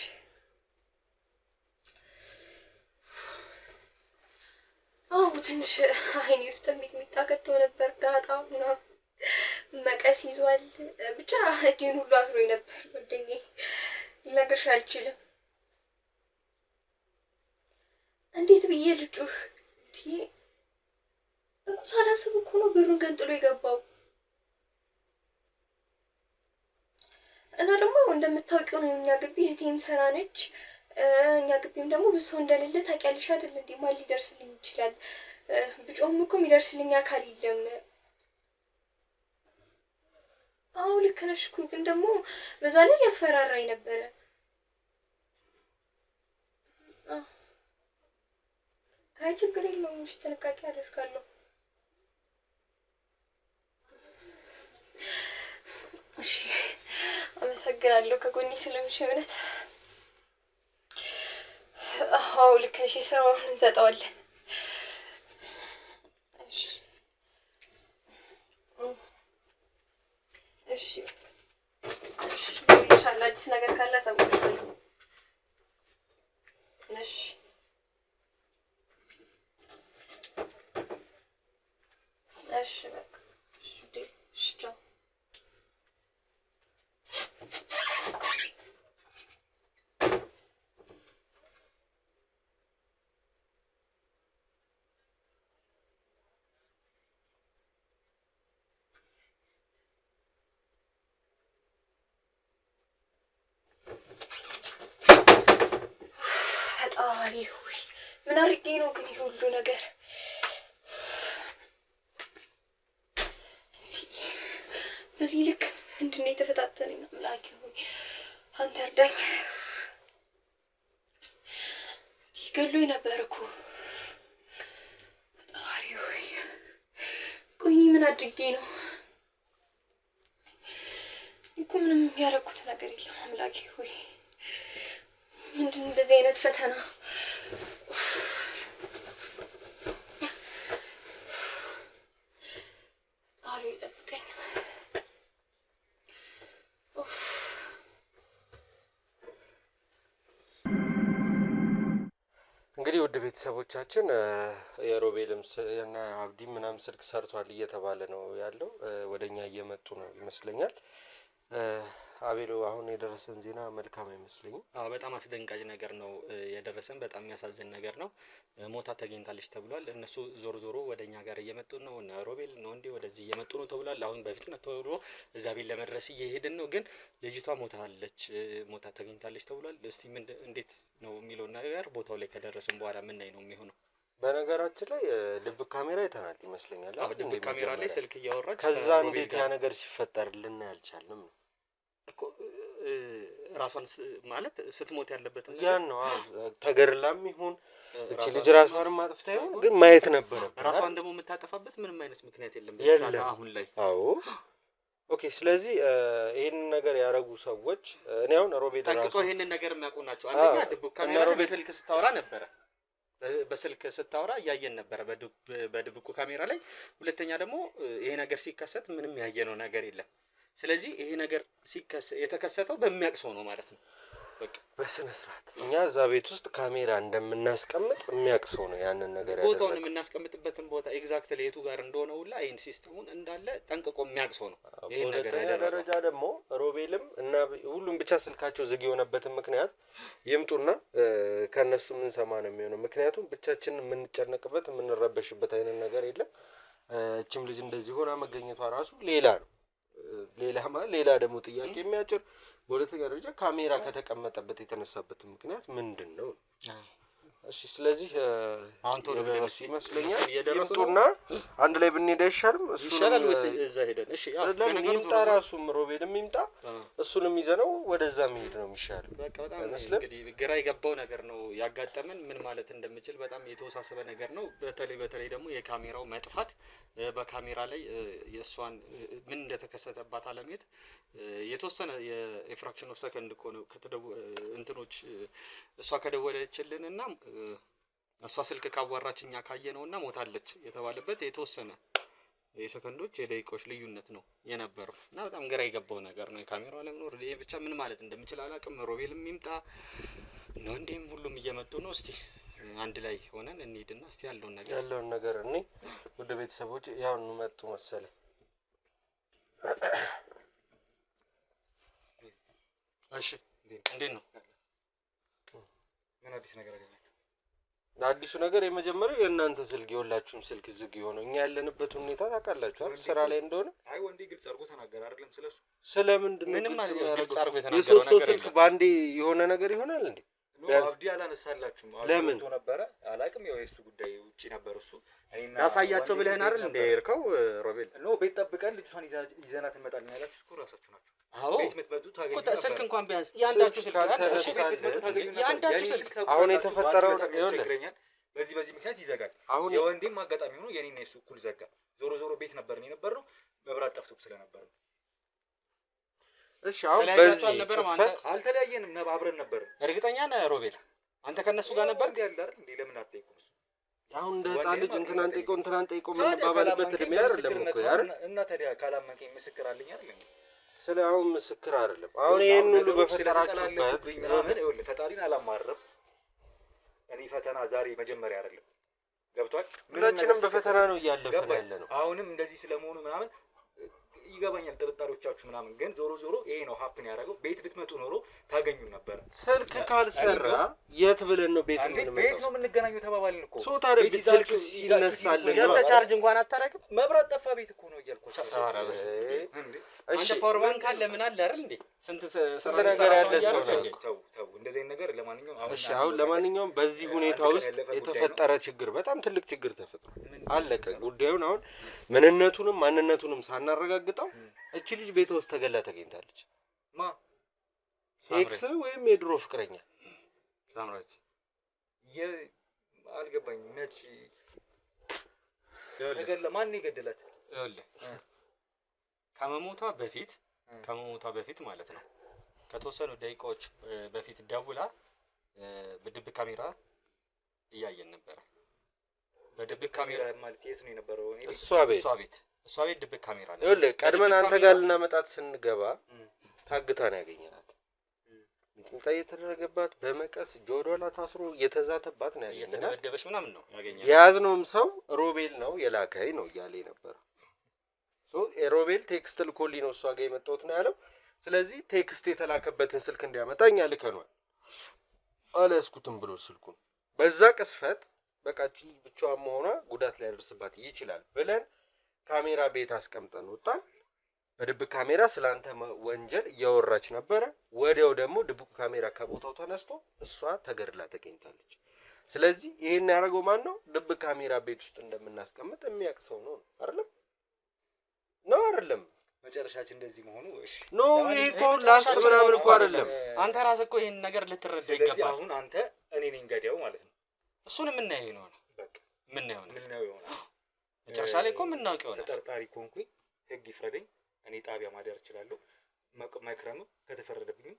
B: አዎ ትንሽ አይኔ ውስጥ ሚጥሚጣ ከተው ነበር። ዳጣ ምናምን መቀስ ይዟል። ብቻ እጄን ሁሉ አስሮኝ ነበር። ጓደኛዬ ልነግርሽ አልችልም። እንዴት ብዬ ልጩህ? እኮ ሳላስብ እኮ ነው በሩን ገንጥሎ የገባው። እና ደግሞ እንደምታውቂው ነው እኛ ግቢ እህቴም ሰራ ነች። እኛ ግቢም ደግሞ ብዙ ሰው እንደሌለ ታውቂያለሽ አይደል? እንዴ ማን ሊደርስልኝ ይችላል? ብጮህም እኮ የሚደርስልኝ አካል የለም። አዎ ልክ ነሽ እኮ ግን ደግሞ በዛ ላይ ያስፈራራኝ ነበረ። አይ ችግር የለውም። እሺ ጥንቃቄ አደርጋለሁ። እሺ አመሰግናለሁ ከጎኔ ስለምሽ እውነት። አዎ ልክ ነሽ። ስራውን እንሰጠዋለን። እሺ እሺ እሺ አዲስ ነገር ካለ አሳውቅሻለሁ። እሺ እሺ በቃ እሺ ቻው። ፈጣሪ ሆይ ምን አድርጌ ነው ግን ይሄ ሁሉ ነገር? በዚህ ልክ ምንድን ነው የተፈታተነኝ? አምላኬ ሆይ አንተ እርዳኝ። ይገሉኝ ነበር እኮ ፈጣሪ ሆይ። ቆይ ምን አድርጌ ነው? እኮ ምንም ያደረኩት ነገር የለም። አምላኬ ሆይ ምንድን ነው እንደዚህ አይነት ፈተና?
A: እንግዲህ ውድ ቤተሰቦቻችን የሮቤልም እና አብዲ ምናምን ስልክ ሰርቷል እየተባለ ነው ያለው። ወደኛ እየመጡ ነው ይመስለኛል። አቤሎ አሁን የደረሰን ዜና መልካም አይመስለኝም።
E: በጣም አስደንጋጭ ነገር ነው የደረሰን። በጣም የሚያሳዝን ነገር ነው። ሞታ ተገኝታለች ተብሏል። እነሱ ዞሮ ወደኛ ጋር እየመጡ ነው። እና ሮቤል ነው እንዴ ወደዚህ እየመጡ ነው ተብሏል። አሁን በፍጥነት ተወሮ እዛ ቤት ለመድረስ እየሄድን ነው። ግን ልጅቷ ሞታ ተገኝታለች ተብሏል። እስቲ እንዴት ነው የሚለው ነገር ቦታው ላይ ከደረስን በኋላ ምን ላይ ነው የሚሆነው?
A: በነገራችን ላይ ድብቅ ካሜራ አይተናል ይመስለኛል።
E: ድብቅ ካሜራ ላይ ስልክ እያወራች
A: ከዛ እንዴት ያ ነገር ሲፈጠር ልናይ አልቻልንም ነው
E: እኮ ራሷን ማለት ስትሞት ያለበት
A: ያን ነው። ተገርላም ይሁን እቺ ልጅ ራሷን ማጥፍታ ይሁን ግን ማየት ነበረበት።
E: ራሷን ደግሞ የምታጠፋበት ምንም አይነት ምክንያት የለም አሁን ላይ።
A: አዎ ኦኬ። ስለዚህ ይሄን ነገር ያረጉ ሰዎች እኔ አሁን ሮቤል ራሱ
E: ጠንቅቆ ይሄን ነገር የሚያውቁ ናቸው። አንደኛ ድብቅ ካሜራ በስልክ ስታወራ ነበረ። በስልክ ስታወራ እያየን ነበረ በድብቁ ካሜራ ላይ። ሁለተኛ ደግሞ ይሄ ነገር ሲከሰት ምንም ያየነው ነገር የለም። ስለዚህ ይሄ ነገር የተከሰተው በሚያቅሰው ነው ማለት ነው። በቃ
A: በስነ ስርዓት እኛ እዛ ቤት ውስጥ ካሜራ እንደምናስቀምጥ የሚያቅሰው ነው ያንን ነገር ያደረገው።
E: ቦታውን የምናስቀምጥበትን ቦታ ኤግዛክትሊ የቱ ጋር እንደሆነ ሁላ ይሄን ሲስተሙን እንዳለ ጠንቅቆ የሚያቅሰው ነው። ይሄን ነገር ያደረገው
A: ደረጃ ደግሞ ሮቤልም እና ሁሉም ብቻ ስልካቸው ዝግ የሆነበትን ምክንያት ይምጡና ከነሱ ምን ሰማ ነው የሚሆነው። ምክንያቱም ብቻችንን የምንጨነቅበት የምንረበሽበት አይነት ነገር የለም። እቺም ልጅ እንደዚህ ሆና መገኘቷ ራሱ ሌላ ነው። ሌላ ደግሞ ጥያቄ የሚያጭር። በሁለተኛ ደረጃ ካሜራ ከተቀመጠበት የተነሳበት ምክንያት ምንድነው? እሺ ስለዚህ አሁን ተወደረስ ይመስለኛል ይምጡና አንድ ላይ ብንሄድ አይሻልም?
E: ይሻላል ወይስ እዛ ሄደን? እሺ
A: ለምን ይምጣ ራሱም ሮቤልም ይምጣ እሱንም ይዘነው ወደዛ መሄድ ነው የሚሻለው።
E: በቃ በጣም እንግዲህ ግራ የገባው ነገር ነው ያጋጠመን። ምን ማለት እንደምችል በጣም የተወሳሰበ ነገር ነው። በተለይ ደግሞ የካሜራው መጥፋት በካሜራ ላይ የእሷን ምን እንደተከሰተባት አለማየት የተወሰነ የፍራክሽን ኦፍ ሰከንድ እኮ ነው እንትኖች እሷ ከደወለችልንና እሷ ስልክ ካዋራችኛ ካየነውና ሞታለች የተባለበት የተወሰነ የሰከንዶች የደቂቃዎች ልዩነት ነው የነበረው እና በጣም ግራ የገባው ነገር ነው የካሜራው አለመኖር። ይሄ ብቻ ምን ማለት እንደምችል አላውቅም። ሮቤልም ይምጣ ነው እንዴም ሁሉም እየመጡ ነው። እስቲ አንድ ላይ ሆነን እንሂድና እስቲ ያለውን ነገር
A: እኔ ወደ ቤተሰቦች ያው መጡ መሰለኝ።
E: እሺ እንዴት ነው?
D: ምን አዲስ ነገር አገኘ?
A: አዲሱ ነገር የመጀመሪያው የእናንተ ስልክ የሁላችሁም ስልክ ዝግ የሆነው እኛ ያለንበት ሁኔታ ታውቃላችሁ አይደል? ስራ ላይ እንደሆነ።
D: አይ ወንዴ ግልጽ አድርጎ ተናገረ አይደለም ስለሱ።
A: ስለምንድን ነው
E: ምንም ግልጽ አድርጎ የተናገረው
A: የሶስት
E: ነገር
A: ስልክ ባንዴ የሆነ ነገር ይሆናል እንዴ?
D: አብዲ አላነሳላችሁም?
A: ለምን
D: ነበረ አላውቅም። ያው የሱ ጉዳይ ውጪ ነበር እሱ።
E: ያሳያቸው ብለህን አይደል እንደ እርከው ሮቤል
D: ነው ቤት ጠብቀን ልጅቷን ይዘናት እንመጣለን ያላችሁ እኮ ራሳችሁ ናችሁ።
E: አዎ
D: ቤት የምትመጡ ታገኙ
E: ስልክ እንኳን ቢያንስ ያንዳችሁ ስልክ ያንዳችሁ ስልክ
A: አሁን የተፈጠረው ይኸውልህ
D: በዚህ ምክንያት ይዘጋል። አሁን የወንዴም አጋጣሚ ሆኖ የኔና የሱ እኩል ዘጋ። ዞሮ ቤት ነበርን የነበረው መብራት ጠፍቶ ስለነበር ነው።
A: እሺ አሁን በዚህ
D: አልተለያየንም፣ አብረን ነበርን።
E: እርግጠኛ ነህ ሮቤል? አንተ ከነሱ ጋር ነበር
D: ያለ አይደል እንዴ? ለምን አትጠይቁም?
A: አሁን እንደ ህፃን ልጅ እንትናን ጠይቆ የምንባባልበት እድሜ አይደለም እኮ አይደል?
D: እና ታዲያ ካላመንከኝ ምስክር አለኝ አይደል?
A: ስለ አሁን ምስክር አይደለም። አሁን ይሄን ሁሉ በፈጠራችሁበት
D: ምናምን ይኸውልህ ፈጣሪን አላማረም። እኔ ፈተና ዛሬ መጀመሪያ አይደለም። ገብቷል?
A: ሁላችንም በፈተና ነው እያለፈን ያለ ነው።
D: አሁንም እንደዚህ ስለመሆኑ ምናምን ይገባኛል ጥርጣሬዎቻችሁ ምናምን፣ ግን ዞሮ ይሄ ነው ሀፕን ያደረገው። ቤት ብትመጡ ኖሮ ታገኙ ነበር።
A: ስልክ ካልሰራ የት ብለን ነው ቤት የምንመጣው?
D: ቤት ነው የምንገናኘው ተባባልን እኮ።
A: ሶ ታዲያ ቤት ስልክ ሲነሳልን
E: ገብተህ ቻርጅ እንኳን አታረግም?
D: መብራት ጠፋ ቤት እኮ ነው እያልኳቸው።
E: አንተ ፓወር ባንክ አለ ምን አለ አይደል እንዴ? ስንት
A: ነገር ያለ ሰው ነው።
D: ተው እንደዚህ አይነት ነገር ለማንኛውም
A: እሺ አሁን ለማንኛውም በዚህ ሁኔታ ውስጥ የተፈጠረ ችግር በጣም ትልቅ ችግር ተፈጥሯል። አለቀ ጉዳዩን። አሁን ምንነቱንም ማንነቱንም ሳናረጋግጠው እቺ ልጅ ቤት ውስጥ ተገላ ተገኝታለች።
D: ማ
A: ኤክስ ወይም የድሮ ፍቅረኛ
E: ሳምራዊት
D: አልገባኝም። መች ተገላ? ማን የገደላት?
E: ይኸውልህ ከመሞቷ በፊት ማለት ነው ከተወሰኑ ደቂቃዎች በፊት ደውላ በድብቅ ካሜራ እያየን ነበር። በድብቅ ካሜራ
D: ማለት የት ነው የነበረው?
E: እሷ ቤት ድብቅ ካሜራ ነው።
A: ይኸውልህ ቀድመን አንተ ጋር ልናመጣት ስንገባ ታግታ ነው ያገኘናት ጥንታ የተደረገባት በመቀስ ጆሮላ ታስሮ የተዛተባት ነው ያገኘናት።
E: የተደበደበች ምናምን ነው ያገኘናት።
A: የያዝነውም ሰው ሮቤል ነው የላከኝ ነው እያለ ነበር። ሮቤል ቴክስት ልኮልኝ ነው እሷ ጋር የመጣሁት ነው ያለው። ስለዚህ ቴክስት የተላከበትን ስልክ እንዲያመጣ እኛ ልከኗል። አልያዝኩትም ብሎ ስልኩን በዛ ቅስፈት በቃች ብቻዋን መሆኗ ጉዳት ሊያደርስባት ይችላል ብለን ካሜራ ቤት አስቀምጠን ወጣን። በድብቅ ካሜራ ስላንተ ወንጀል እያወራች ነበረ። ወዲያው ደግሞ ድብቅ ካሜራ ከቦታው ተነስቶ እሷ ተገድላ ተገኝታለች። ስለዚህ ይሄን ያደረገው ማን ነው? ድብቅ ካሜራ ቤት ውስጥ እንደምናስቀምጥ የሚያውቅ ሰው ነው አይደለም? ነው አይደለም?
D: መጨረሻችን እንደዚህ መሆኑ እሺ
A: ኖ ይሄ እኮ ላስት ምናምን እኮ አይደለም።
E: አንተ ራስህ እኮ ይሄን ነገር ልትረዳ ይገባል።
D: ስለዚህ አሁን አንተ እኔ ነኝ ገዳዩ ማለት ነው።
E: እሱን የምናየው ነው።
D: በቃ
E: የምናየው
D: ይሆናል።
E: መጨረሻ ላይ እኮ የምናውቀው ነው።
D: ተጠርጣሪ ኮንኩኝ፣ ህግ ይፍረደኝ። እኔ ጣቢያ ማደር እችላለሁ። መክረም ከተፈረደብኝ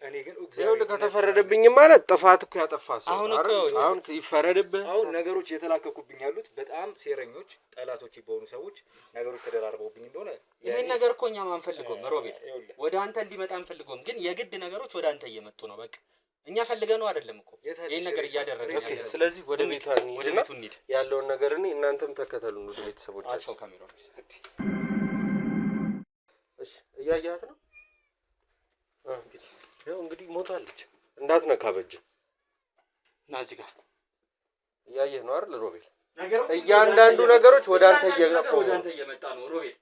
D: እኔ ግን
A: እግዚአብሔር ከተፈረደብኝ ማለት ጥፋት እኮ ያጠፋ ሰው አሁን ይፈረድብህ።
D: አሁን ነገሮች የተላከኩብኝ ያሉት በጣም ሴረኞች ጠላቶች በሆኑ ሰዎች ነገሮች ተደራርበውብኝ እንደሆነ
E: ይሄን ነገር እኮ እኛ ማንፈልገው ሮቤል፣ ወደ አንተ እንዲመጣ አንፈልገውም። ግን የግድ ነገሮች ወደ አንተ እየመጡ ነው። በቃ እኛ ፈልገን ነው አይደለም እኮ ይሄን ነገር እያደረግን ያለው።
A: ስለዚህ ወደ ቤቱ እንሂድ ያለውን ነገር እኔ እናንተም ተከተሉን ወደ ቤተሰቦቻችን።
E: ካሜራው
A: እሺ እያያት ነው እንግዲህ ሞታለች። እንዳትነካ በጅ እና እዚህ ጋር እያየህ ነው አይደል ሮቤል? እያንዳንዱ ነገሮች ወደ አንተ
E: እየመጣ ነው ሮቤል።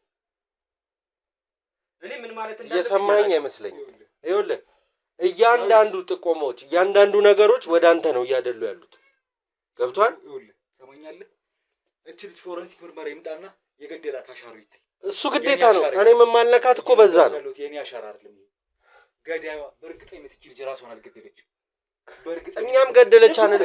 E: እኔ ምን ማለት
A: እየሰማኸኝ አይመስለኝም። ይኸውልህ እያንዳንዱ ጥቆማዎች እያንዳንዱ ነገሮች ወደ አንተ ነው እያደሉ ያሉት። ገብቷል?
D: ይኸውልህ ሰማኛለህ። እቺ ልጅ ፎረንሲክ ምርመራ ይምጣና የገደላት አሻራ ይታይ።
A: እሱ ግዴታ ነው። እኔ የማልነካት እኮ በዛ ነው።
D: የኔ አሻራ አይደለም ገዳይዋ። በእርግጠኝነት እቺ ልጅ ራሷን አልገደለችም።
A: እኛም ገደለች አንል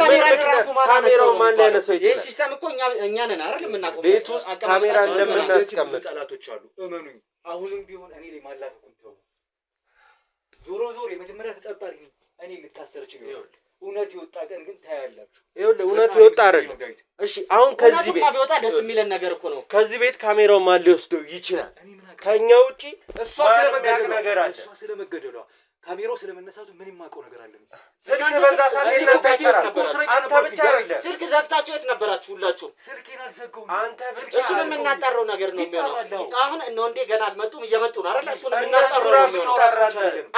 A: ካሜራው ማን ሊያነሳው ይችላል?
E: ይሄ ሲስተም እኮ እኛ ነን አይደል የምናውቀው።
A: ቤት ውስጥ ካሜራ እንደምናስቀምጥ
D: ጠላቶች አሉ። እመኑኝ። አሁንም ቢሆን እኔ ላይ ማላከኩን ተው። ዞሮ የመጀመሪያ ተጠርጣሪ እኔ ልታሰር ይችላል። እውነት ይወጣ ቀን ግን ታያላችሁ።
A: ይኸውልህ እውነት ይወጣ አይደል? እሺ አሁን ከዚህ ቤት
E: ቢወጣ ደስ የሚለን ነገር እኮ ነው።
A: ከዚህ ቤት ካሜራው ማን ሊወስደው ይችላል? ከኛ ውጪ
D: እሷ ስለመገደሏ ካሜራው ስለመነሳቱ ምንም ማውቀው ነገር አለ።
A: ስልክ በዛ ሰዓት አንተ ብቻ አይደለም።
E: ስልክ ዘግታችሁ የት ነበራችሁ ሁላችሁ?
D: ስልኬን አልዘጋሁም።
A: አንተ ብቻ
E: እሱን የምናጣራው ነገር ነው የሚሆነው። አሁን እነ ወንዴ ገና አልመጡም፣ እየመጡ ነው አይደል? እሱን የምናጣራው ነው የሚሆነው።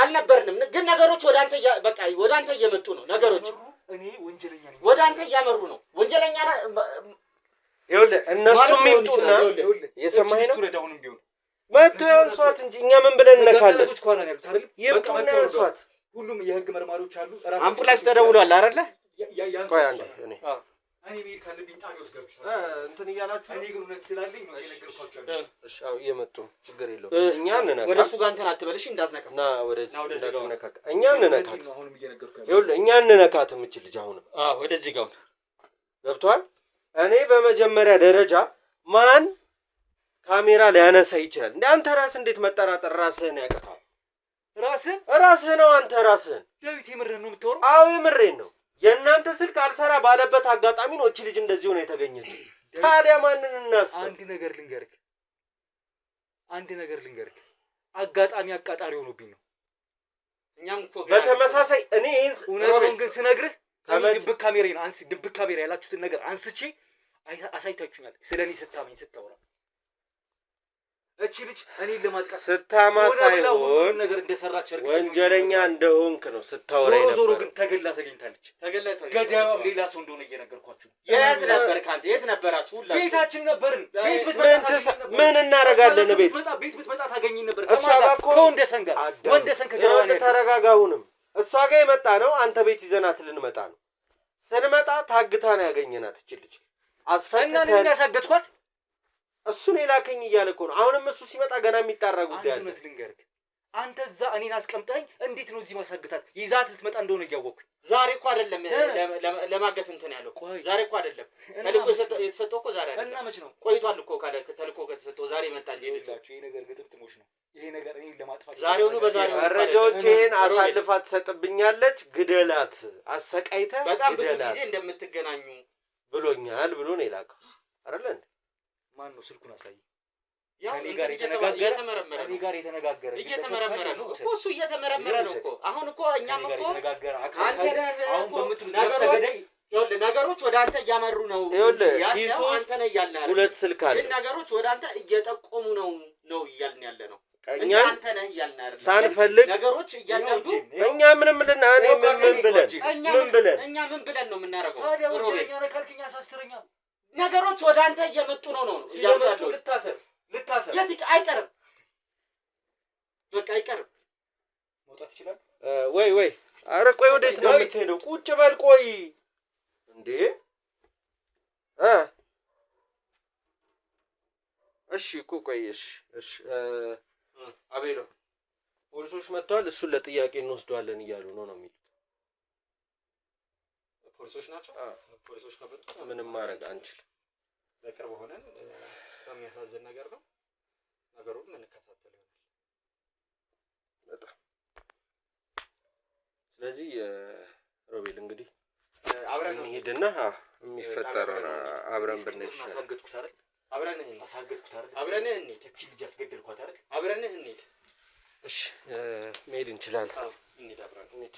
E: አልነበርንም ግን ነገሮች ወደ አንተ በቃ ወደ አንተ እየመጡ ነው ነገሮች።
D: እኔ ወንጀለኛ ነኝ።
E: ወደ አንተ እያመሩ ነው። ወንጀለኛ
A: ይኸውልህ እነሱም ይምጡና የሰማኸኝ ነው
D: ረዳውንም ቢሆን
A: መጥቶ ያንሷት እንጂ እኛ ምን ብለን እንነካለን?
D: ለቶች ኳና ያሉት አይደል?
A: ይምጡና ያንሷት።
D: ሁሉም የህግ መርማሪዎች አሉ።
E: አምቡላንስ ተደውሏል አይደል?
A: ቆይ አንዴ እኔ
D: መሄድ ካለብኝ ጣቢያ ወስዳችሁ
A: እንትን እያላችሁ
D: እኔ ግን እውነት ስላለኝ ነው የነገርኳችሁ።
A: እሺ አው እየመጡ ችግር የለውም። እኛ እንነካ
E: ወደ እሱ ጋር እንትን አትበልሽ እንዳትነካ
A: ና ወደዚህ እንዳትነካ እኛ እንነካት።
D: አሁንም እየነገርኩኝ
A: ይኸውልህ እኛ እንነካት የምችል ልጅ አሁንም
E: ወደዚህ ጋር
A: ገብቷል። እኔ በመጀመሪያ ደረጃ ማን ካሜራ ሊያነሳ ይችላል? እንደ አንተ ራስህ እንዴት መጠራጠር ራስህን ያቀታል? ራስህ ነው አንተ ራስህን።
D: ዳዊት የምርህን ነው የምታወራው?
A: አዎ የምሬን ነው። የእናንተ ስልክ አልሰራ ባለበት አጋጣሚ ነው እቺ ልጅ እንደዚህ ሆነ የተገኘችው። ታዲያ ማንን እናስብ?
D: አንድ ነገር ልንገርክ አጋጣሚ አቃጣሪ ሆኖብኝ ነው።
E: እኛም እኮ
A: በተመሳሳይ እኔ
D: እውነቱን ግን ስነግርህ ድብቅ ካሜራ ያላችሁትን ነገር አንስቼ አሳይታችሁኛል። ስለኔ ስታመኝ ስታወራ እቺ ልጅ እኔን ለማጥቃት
A: ስታማ ሳይሆን
D: ነገር እንደሰራች
A: ወንጀለኛ እንደሆንክ ነው ስታወራ ነበር።
D: ዞሮ ግን ተገላ ተገኝታለች። ገዳዩ ሌላ ሰው እንደሆነ እየነገርኳችሁ።
E: የት ነበር ካንተ? የት ነበራችሁ? ሁላችሁ
D: ቤታችን ነበርን። ቤት
A: ምን እናደርጋለን? ቤት
D: ብትመጣ ታገኝ ነበር።
A: እሷ ጋር
D: ከወንደሰን ጋር ወንደሰን ከጀርባ ነው።
A: ተረጋጋውንም እሷ ጋር የመጣ ነው። አንተ ቤት ይዘናት ልንመጣ ነው። ስንመጣ ታግታ ነው ያገኘናት እቺ ልጅ።
D: አስፈና ነኝ ያሳገጥኳት።
A: እሱን የላከኝ እያለ እኮ ነው። አሁንም እሱ ሲመጣ ገና የሚጣራ ጉዳይ አለ።
D: እውነት ልንገርህ አንተ እዛ እኔን አስቀምጠኝ እንዴት ነው እዚህ ማሳግታት? ይዛት ልትመጣ እንደሆነ እያወቅኩኝ።
E: ዛሬ እኮ አይደለም ለማገት እንትን ያለው። ዛሬ እኮ አይደለም ተልኮ የተሰጠው እኮ ዛሬ አይደለም።
D: እና መች ነው?
E: ቆይቷል እኮ ተልኮ ከተሰጠው ዛሬ መጣ እንጂ
D: ይሄ ነገር ግጥምጥሞሽ ነው። ይሄ ነገር እኔን ለማጥፋት
E: ዛሬውኑ በዛሬው
A: መረጃዎችን አሳልፋ ትሰጥብኛለች። ግደላት፣ አሰቃይተህ
E: በጣም ብዙ ጊዜ እንደምትገናኙ
A: ብሎኛል ብሎ ነው የላከው አይደል እንዴ?
D: ማን ነው? ስልኩን አሳይ።
E: ያው
D: እኔ ጋር የተነጋገረ
E: ነው እኮ እሱ እየተመረመረ ነው እኮ አሁን እኮ እኛም እኮ አንተ
D: አሁን በምትሉ
E: ነገሮች ወደ አንተ እያመሩ ነው ያለው አንተ ነህ ያለህ
A: ሁለት ስልክ አለ
E: ነገሮች ወደ አንተ እየጠቆሙ ነው እያልን ያለ ነው
A: እኛ
E: አንተ ነህ ያልን አይደል
A: ሳንፈልግ
E: ነገሮች እያንዳንዱ
A: እኛ ምንም ብለን
E: እኛ ምን ብለን ነው የምናደርገው
D: ሮቤኛ ነካልከኛ ሳስተረኛ
E: ነገሮች ወደ አንተ እየመጡ ነው
D: ሲያመጡ ልታሰር
E: የት አይቀርም በቃ አይቀርም
D: መውጣት ይችላል
A: ወይ አረ ቆይ ወዴት ነው የምትሄደው ቁጭ በል ቆይ እንዴ እሺ እኮ ቆይሽ እሺ አቤሎ ፖሊሶች መጥተዋል እሱን ለጥያቄ እንወስደዋለን እያሉ ነው የሚሉት
E: ፖሊሶች ናቸው ፖሊሶች ከመጡ
A: ምንም ማድረግ አንችልም
E: በቅርብ ሆነን በሚያሳዝን ነገር ነው ነገሩን እንከታተል ይሆናል
A: በጣም ስለዚህ ሮቤል እንግዲህ
E: አብረን
A: እንሂድና የሚፈጠረው አብረን ብንሄድ
D: አሳገድኩት አይደል
E: አብረን እንሂድ
D: እቺ ልጅ አስገደልኳት አይደል
E: አብረን እንሂድ
A: እሺ መሄድ እንችላለን
E: እንሂድ አብረን እንሂድ